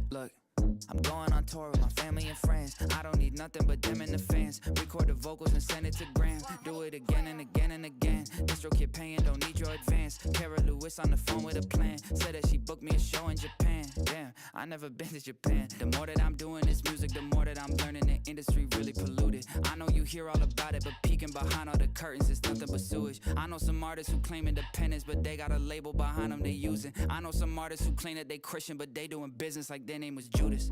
Look, I'm going on tour with my family and friends. I don't need nothing but them and the fans. Record the vocals and send it to Graham. Do it again and again and again. Distro kid paying, don't need your advance. Kara Lewis on the phone with a plan. Said that she booked me a show in Japan. Damn, I never been to Japan. The more that I'm doing this music, the more that I'm learning the industry really polluted. I know you hear all about it, but peeking behind all the curtains is nothing but sewage. I know some artists who claim independence, but they got a label behind them they using. I know some artists who claim that they Christian, but they doing business like their name was Judas.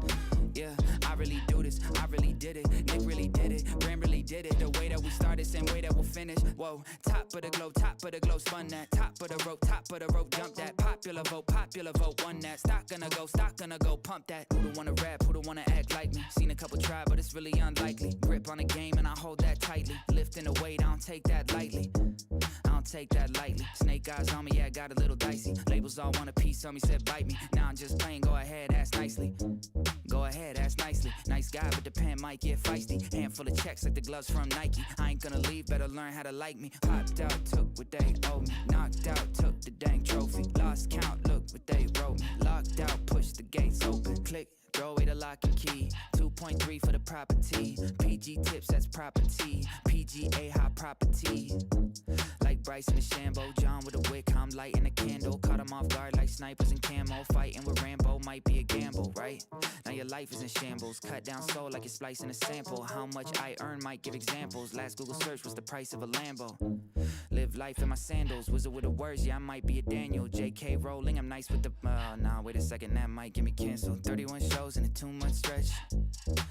Yeah, I really do this, I really did it. Nick really did it, Graham really did it. The way that we started, same way that we'll finish. Whoa, top of the globe, spun that. Top of the rope, jump that. Popular vote, won that. Stock gonna go, pump that. Who don't wanna rap, who don't wanna act like me? Seen a couple try, but it's really unlikely. Grip on the game and I hold that tightly. Lifting the weight, I don't take that lightly. Snake eyes on me, yeah, got a little dicey. Labels all want a piece on me, said bite me. Now I'm just playing, go ahead, ask nicely. Nice guy, but the pen might get feisty. Handful of checks like the gloves from Nike. I ain't gonna leave, better learn how to like me. Popped out, took what they owe me. Knocked out, took the dang trophy. Lost count, look what they wrote me. Locked out, push the gates open. Click, throw away the lock and key. 2.3 for the property. PG tips, that's property. PGA high property. Like Bryce in the Shambo, John with a wick, I'm lighting a candle. Cut him off guard like snipers in camo. Fighting with Rambo might be a gamble, right? Now your life is in shambles. Cut down soul like you're splicing a sample. How much I earn might give examples. Last Google search was the price of a Lambo. Live life in my sandals. Wizard with the words, yeah, I might be a Daniel. JK Rowling, I'm nice with the... nah, wait a second, that might get me canceled. 31 shows in a 2-month stretch.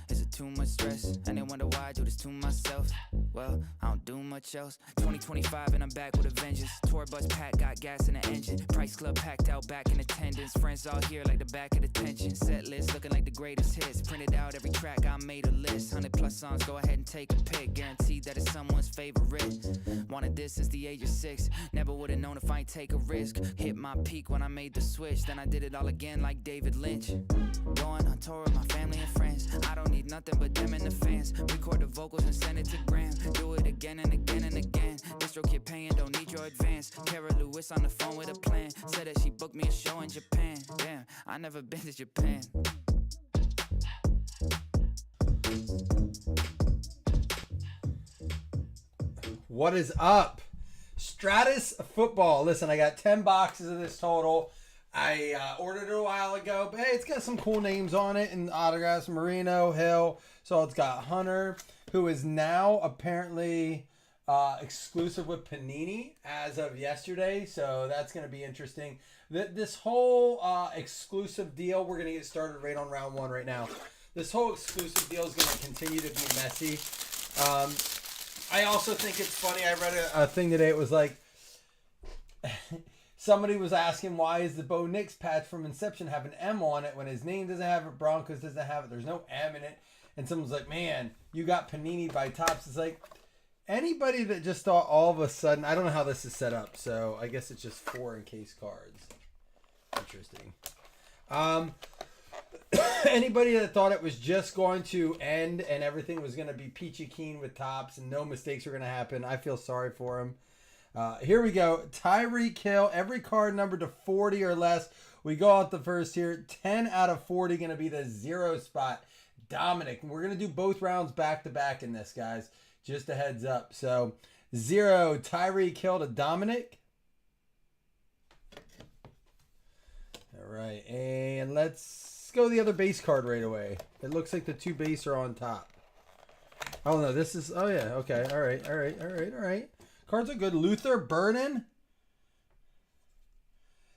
Is it too much stress? And they wonder why I do this to myself. Well, I don't do much else. 2025 and I'm back with a vengeance. Tour bus packed, got gas in the engine. Price club packed out, back in attendance. Friends all here like the back of the tension. Set list looking like the greatest hits. Printed out every track, I made a list. 100+ songs, go ahead and take a pick. Guaranteed that it's someone's favorite. Wanted this since the age of 6. Never would've known if I ain't take a risk. Hit my peak when I made the switch. Then I did it all again like David Lynch. Going on tour with my family and friends. I don't need nothing but them and the fans. Record the vocals and send it to Graham. Do it again and again and again. Distro kid paying, don't need your advance. Kara Lewis on the phone with a plan. Said that she booked me a show in Japan. Damn, I never been to Japan. What is up? Stratos football. Listen, I got 10 boxes of this total. I ordered it a while ago, but hey, it's got some cool names on it and autographs. Marino, Hill. So it's got Hunter, who is now apparently exclusive with Panini as of yesterday. So that's going to be interesting. This whole exclusive deal, we're going to get started right on round 1 right now. This whole exclusive deal is going to continue to be messy. I also think it's funny. I read a thing today. It was like... Somebody was asking, why is the Bo Nix patch from Inception have an M on it when his name doesn't have it, Broncos doesn't have it, there's no M in it. And someone's like, man, you got Panini by Topps. It's like, anybody that just thought all of a sudden, I don't know how this is set up, so I guess it's just 4 encased cards. Interesting. Anybody that thought it was just going to end and everything was going to be peachy keen with Topps and no mistakes were going to happen, I feel sorry for him. Here we go. Tyreek Hill. Every card numbered to 40 or less. We go out the first here. 10 out of 40 going to be the 0 spot. Dominic. We're going to do both rounds back to back in this, guys. Just a heads up. So 0, Tyreek Hill to Dominic. All right. And let's go the other base card right away. It looks like the 2 base are on top. Oh, no. This is... Oh, yeah. Okay. All right. Cards are good. Luther Burden.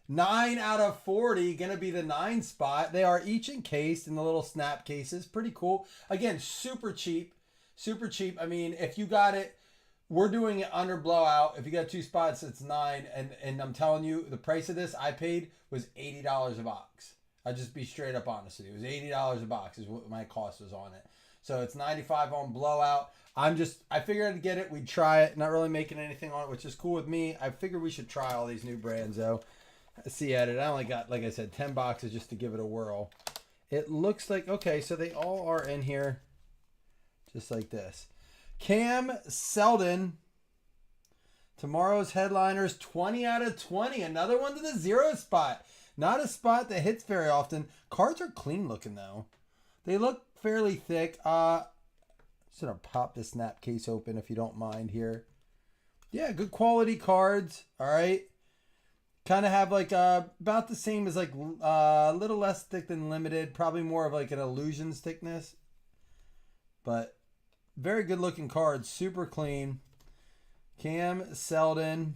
9 out of 40. Going to be the 9 spot. They are each encased in the little snap cases. Pretty cool. Again, super cheap. Super cheap. I mean, if you got it, we're doing it under blowout. If you got 2 spots, it's 9. And I'm telling you, the price of this I paid was $80 a box. I'll just be straight up honest with you. It was $80 a box is what my cost was on it. So it's 95 on blowout. I figured I'd get it. We'd try it. Not really making anything on it, which is cool with me. I figured we should try all these new brands, though. See at it. I only got, like I said, 10 boxes just to give it a whirl. It looks like, okay, so they all are in here just like this. Cam Seldon Tomorrow's headliners, 20 out of 20. Another one to the 0 spot. Not a spot that hits very often. Cards are clean looking though. They look fairly thick. Just gonna pop this snap case open if you don't mind here. Yeah, good quality cards. All right. Kind of have like about the same as like a little less thick than limited. Probably more of like an illusions thickness. But very good looking cards. Super clean. Cam Selden.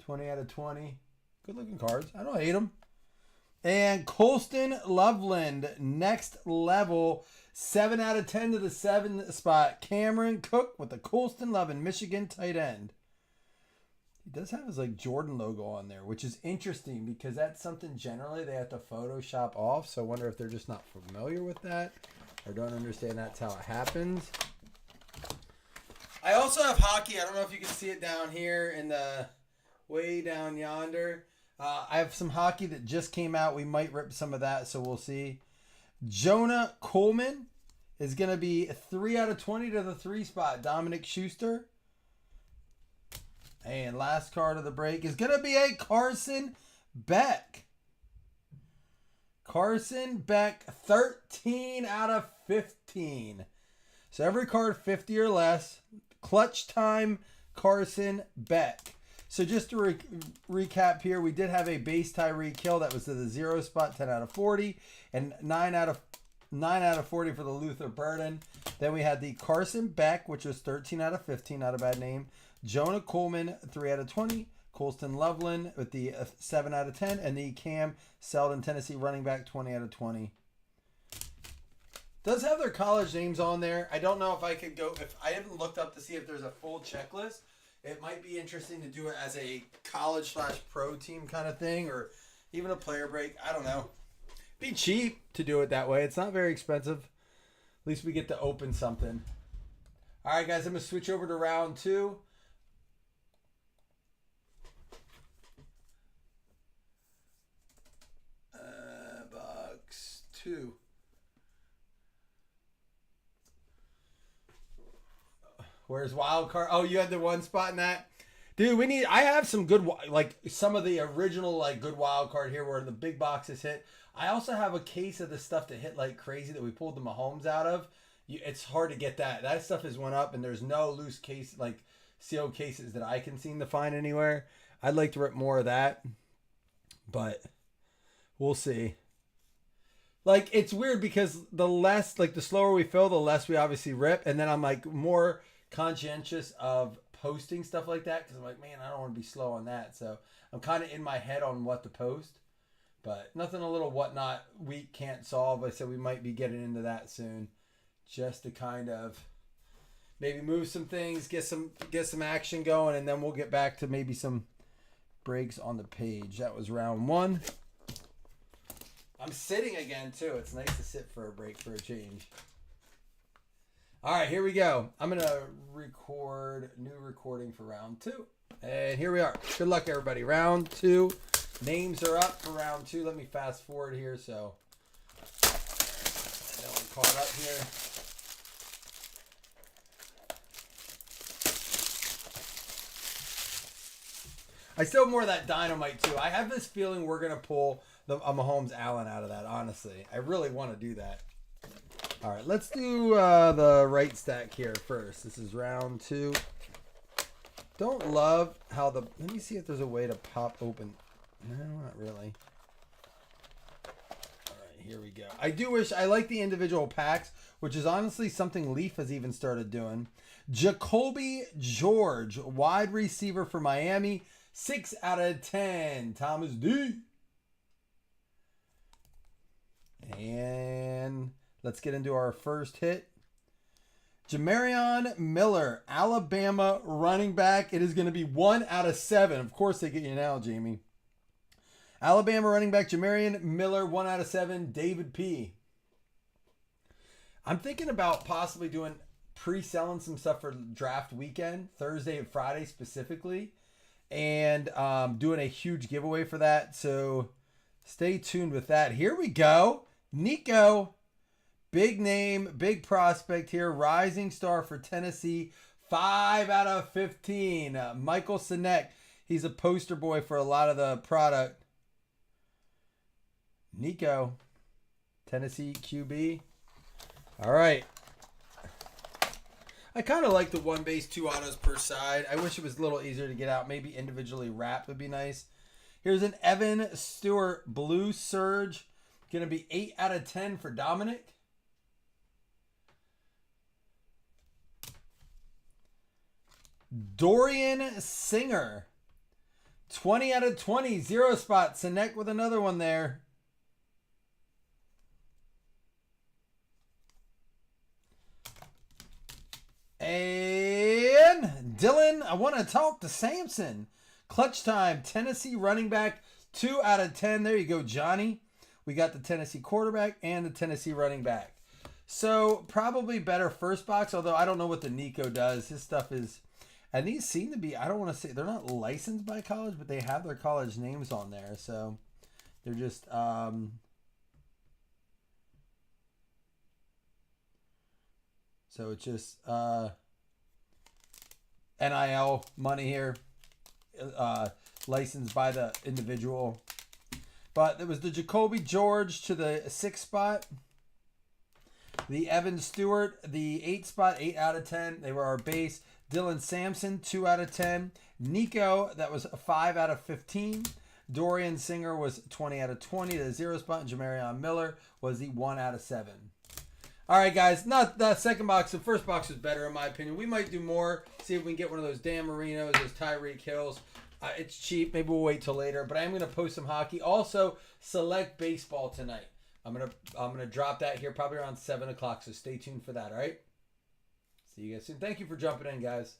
20 out of 20. Good looking cards. I don't hate them. And Colston Loveland, next level, 7 out of 10 to the 7 spot. Cameron Cook with the Colston Loveland, Michigan tight end. He does have his like Jordan logo on there, which is interesting because that's something generally they have to Photoshop off. So I wonder if they're just not familiar with that or don't understand that's how it happens. I also have hockey. I don't know if you can see it down here in the way down yonder. I have some hockey that just came out. We might rip some of that, so we'll see. Jonah Coleman is going to be 3 out of 20 to the 3 spot. Dominic Schuster. And last card of the break is going to be a Carson Beck. Carson Beck, 13 out of 15. So every card 50 or less. Clutch time, Carson Beck. So just to recap here, we did have a base Tyreek Hill that was to the 0 spot, 10 out of 40, and 9 out of 40 for the Luther Burden. Then we had the Carson Beck, which was 13 out of 15, not a bad name. Jonah Coleman, 3 out of 20. Colston Loveland with the 7 out of 10, and the Cam Selden, Tennessee running back, 20 out of 20. Does have their college names on there. I don't know if I could go, if I haven't looked up to see if there's a full checklist. It might be interesting to do it as a college/pro team kind of thing, or even a player break. I don't know. Be cheap to do it that way. It's not very expensive. At least we get to open something. All right, guys, I'm going to switch over to round 2. Box 2. Where's wild card? Oh, you had the one spot in that? Dude, I have some good, like some of the original like good wild card here where the big boxes hit. I also have a case of the stuff that hit like crazy that we pulled the Mahomes out of. It's hard to get that. That stuff has went up and there's no loose case, like sealed cases that I can seem to find anywhere. I'd like to rip more of that, but we'll see. Like, it's weird because the slower we fill, the less we obviously rip. And then I'm like more conscientious of posting stuff like that because I'm like, man, I don't want to be slow on that. So I'm kind of in my head on what to post, but nothing a little whatnot week can't solve. I said we might be getting into that soon, just to kind of maybe move some things, get some action going, and then we'll get back to maybe some breaks on the page. That was round 1. I'm sitting again too. It's nice to sit for a break for a change. All right, here we go. I'm going to record new recording for round 2. And here we are. Good luck, everybody. Round 2. Names are up for round 2. Let me fast forward here so I know I'm caught up here. I still have more of that dynamite, too. I have this feeling we're going to pull a Mahomes Allen out of that, honestly. I really want to do that. All right, let's do the right stack here first. This is round 2. Don't love how let me see if there's a way to pop open. No, not really. All right, here we go. I do wish, I like the individual packs, which is honestly something Leaf has even started doing. Jacoby George, wide receiver for Miami, 6 out of 10. Thomas D. And let's get into our first hit. Jamarion Miller, Alabama running back. It is going to be 1 out of 7. Of course they get you now, Jamie. Alabama running back Jamarion Miller, 1 out of 7. David P. I'm thinking about possibly doing pre-selling some stuff for draft weekend, Thursday and Friday specifically, and doing a huge giveaway for that. So stay tuned with that. Here we go. Nico Big name, big prospect here. Rising star for Tennessee. 5 out of 15. Michael Sinek. He's a poster boy for a lot of the product. Nico. Tennessee QB. All right. I kind of like the one base, 2 autos per side. I wish it was a little easier to get out. Maybe individually wrapped would be nice. Here's an Evan Stewart Blue Surge. Going to be 8 out of 10 for Dominic. Dorian Singer. 20 out of 20. 0 spot. Sinek with another one there. And Dylan, I want to talk to Samson. Clutch time. Tennessee running back. 2 out of 10. There you go, Johnny. We got the Tennessee quarterback and the Tennessee running back. So probably better first box, although I don't know what the Nico does. His stuff is, and these seem to be, I don't want to say, they're not licensed by college, but they have their college names on there. So they're just, so it's just NIL money here, licensed by the individual. But there was the Jacoby George to the 6 spot. The Evan Stewart, the 8 spot, 8 out of 10. They were our base. Dylan Sampson, 2 out of 10. Nico, that was a 5 out of 15. Dorian Singer was 20 out of 20. The 0 spot. And Jamarion Miller was the 1 out of 7. All right, guys. Not the second box. The first box was better, in my opinion. We might do more. See if we can get one of those Dan Marinos, those Tyreek Hills. It's cheap. Maybe we'll wait till later. But I am going to post some hockey. Also, select baseball tonight. I'm gonna drop that here probably around 7 o'clock. So stay tuned for that. All right. See you guys soon. Thank you for jumping in, guys.